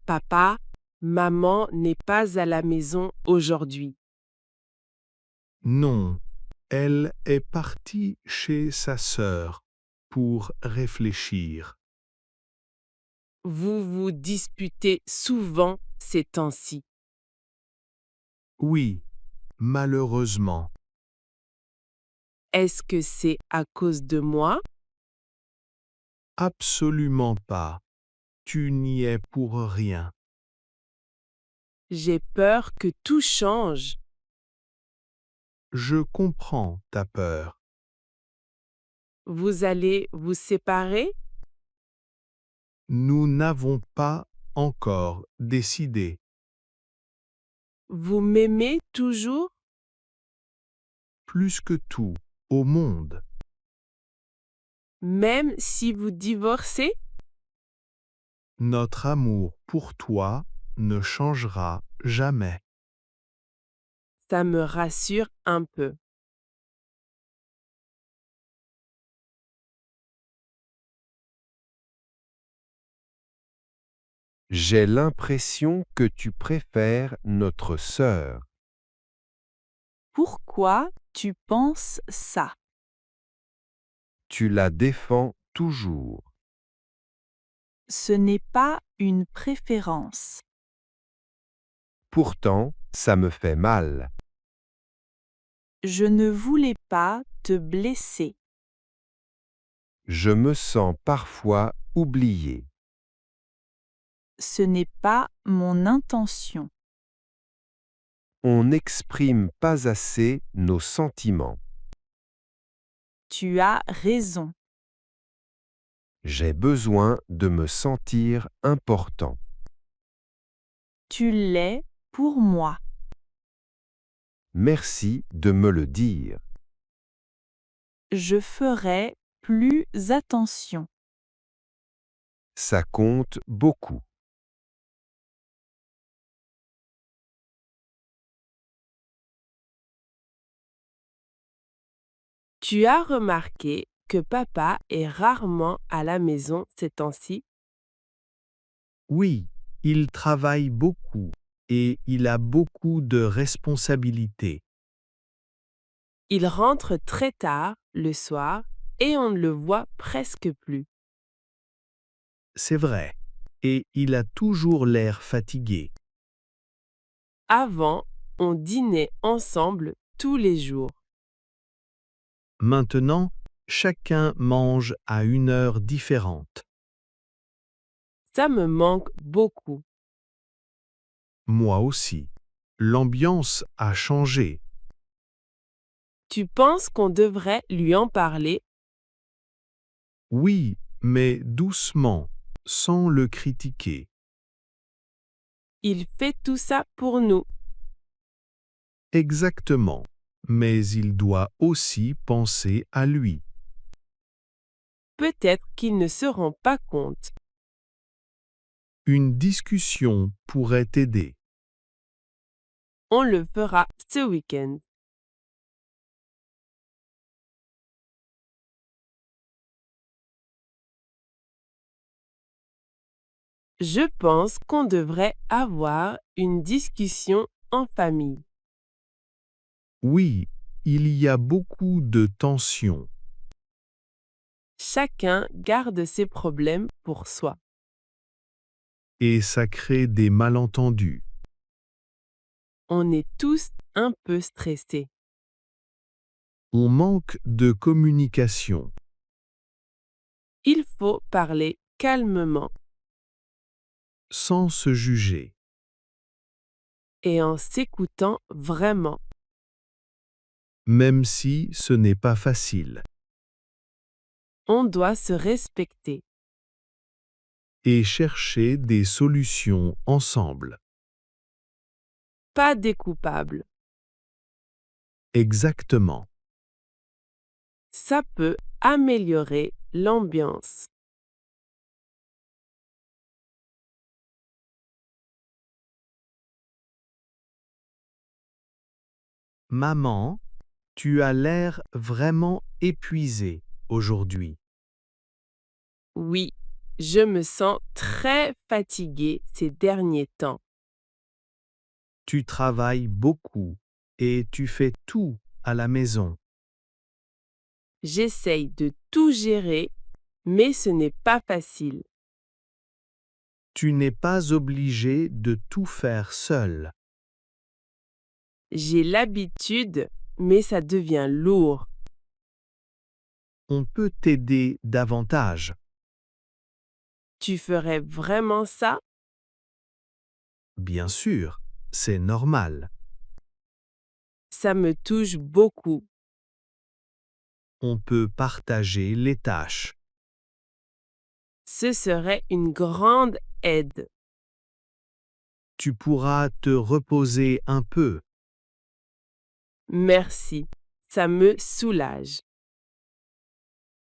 Papa, maman n'est pas à la maison aujourd'hui. Non, elle est partie chez sa sœur pour réfléchir. Vous vous disputez souvent ces temps-ci. Oui, malheureusement. Est-ce que c'est à cause de moi? Absolument pas. Tu n'y es pour rien. J'ai peur que tout change. Je comprends ta peur. Vous allez vous séparer? Nous n'avons pas encore décidé. Vous m'aimez toujours? Plus que tout au monde. Même si vous divorcez? Notre amour pour toi ne changera jamais. Ça me rassure un peu. J'ai l'impression que tu préfères notre sœur. Pourquoi tu penses ça? Tu la défends toujours. Ce n'est pas une préférence. Pourtant, ça me fait mal. Je ne voulais pas te blesser. Je me sens parfois oublié. Ce n'est pas mon intention. On n'exprime pas assez nos sentiments. Tu as raison. J'ai besoin de me sentir important. Tu l'es pour moi. Merci de me le dire. Je ferai plus attention. Ça compte beaucoup. Tu as remarqué que papa est rarement à la maison ces temps-ci? Oui, il travaille beaucoup et il a beaucoup de responsabilités. Il rentre très tard le soir et on ne le voit presque plus. C'est vrai. Et il a toujours l'air fatigué. Avant, on dînait ensemble tous les jours. Maintenant, chacun mange à une heure différente. Ça me manque beaucoup. Moi aussi. L'ambiance a changé. Tu penses qu'on devrait lui en parler? Oui, mais doucement, sans le critiquer. Il fait tout ça pour nous. Exactement. Mais il doit aussi penser à lui. Peut-être qu'il ne se rend pas compte. Une discussion pourrait aider. On le fera ce week-end. Je pense qu'on devrait avoir une discussion en famille. Oui, il y a beaucoup de tensions. Chacun garde ses problèmes pour soi. Et ça crée des malentendus. On est tous un peu stressés. On manque de communication. Il faut parler calmement Sans se juger. et en s'écoutant vraiment. Même si ce n'est pas facile. On doit se respecter. Et chercher des solutions ensemble. Pas des coupables. Exactement. Ça peut améliorer l'ambiance. Maman, tu as l'air vraiment épuisée aujourd'hui. Oui, Je me sens très fatiguée ces derniers temps. Tu travailles beaucoup et tu fais tout à la maison. J'essaye de tout gérer, mais ce n'est pas facile. Tu n'es pas obligé de tout faire seul. J'ai l'habitude, mais ça devient lourd. On peut t'aider davantage. Tu ferais vraiment ça? Bien sûr, c'est normal. Ça me touche beaucoup. On peut partager les tâches. Ce serait une grande aide. Tu pourras te reposer un peu. Merci, ça me soulage.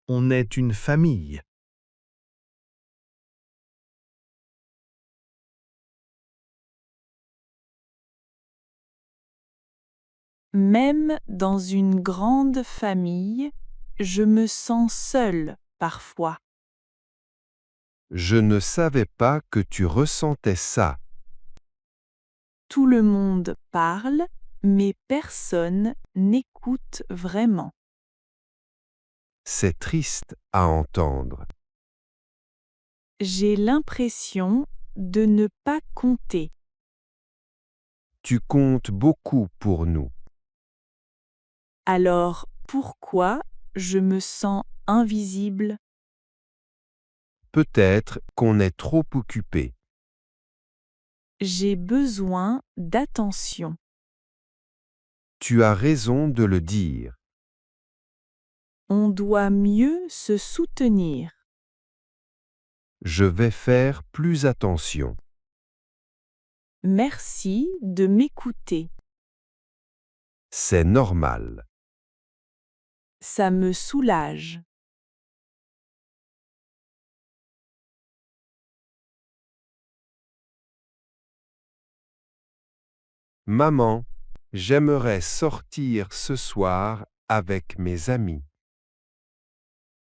On est une famille. Même dans une grande famille, je me sens seule parfois. Je ne savais pas que tu ressentais ça. Tout le monde parle, mais personne n'écoute vraiment. C'est triste à entendre. J'ai l'impression de ne pas compter. Tu comptes beaucoup pour nous. Alors pourquoi je me sens invisible? Peut-être qu'on est trop occupé. J'ai besoin d'attention. Tu as raison de le dire. On doit mieux se soutenir. Je vais faire plus attention. Merci de m'écouter. C'est normal. Ça me soulage. Maman, j'aimerais sortir ce soir avec mes amis.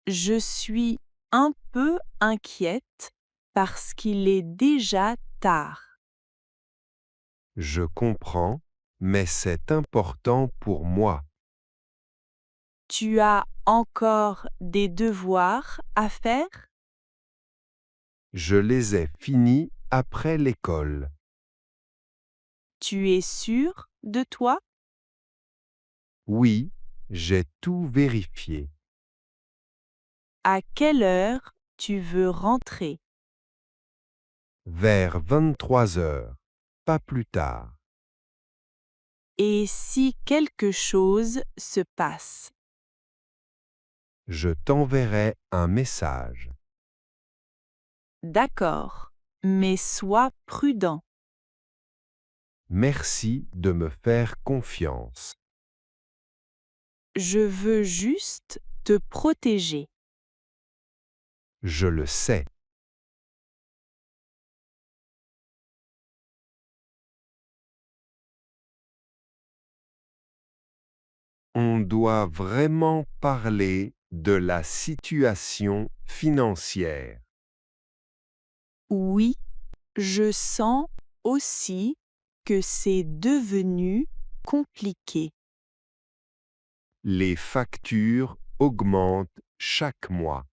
Je suis un peu inquiète parce qu'il est déjà tard. Je comprends, mais c'est important pour moi. Tu as encore des devoirs à faire? Je les ai finis après l'école. Tu es sûr de toi? Oui, j'ai tout vérifié. À quelle heure tu veux rentrer? Vers 23 heures, pas plus tard. Et si quelque chose se passe? Je t'enverrai un message. D'accord, mais sois prudent. Merci de me faire confiance. Je veux juste te protéger. Je le sais. On doit vraiment parler de la situation financière. Oui, je sens aussi que c'est devenu compliqué. Les factures augmentent chaque mois.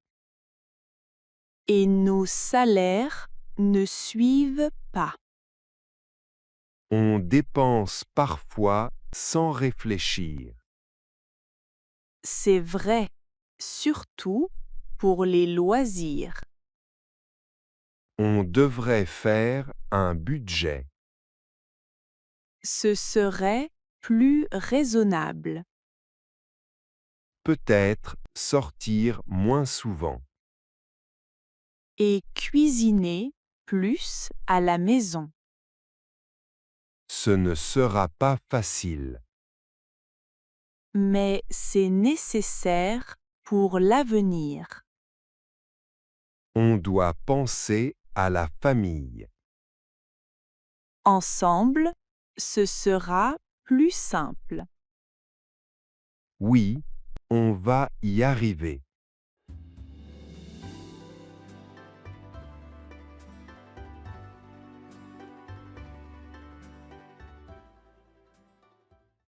Et nos salaires ne suivent pas. On dépense parfois sans réfléchir. C'est vrai, surtout pour les loisirs. On devrait faire un budget. Ce serait plus raisonnable. Peut-être sortir moins souvent. Et cuisiner plus à la maison. Ce ne sera pas facile. Mais c'est nécessaire pour l'avenir. On doit penser à la famille. Ensemble, ce sera plus simple. Oui, on va y arriver.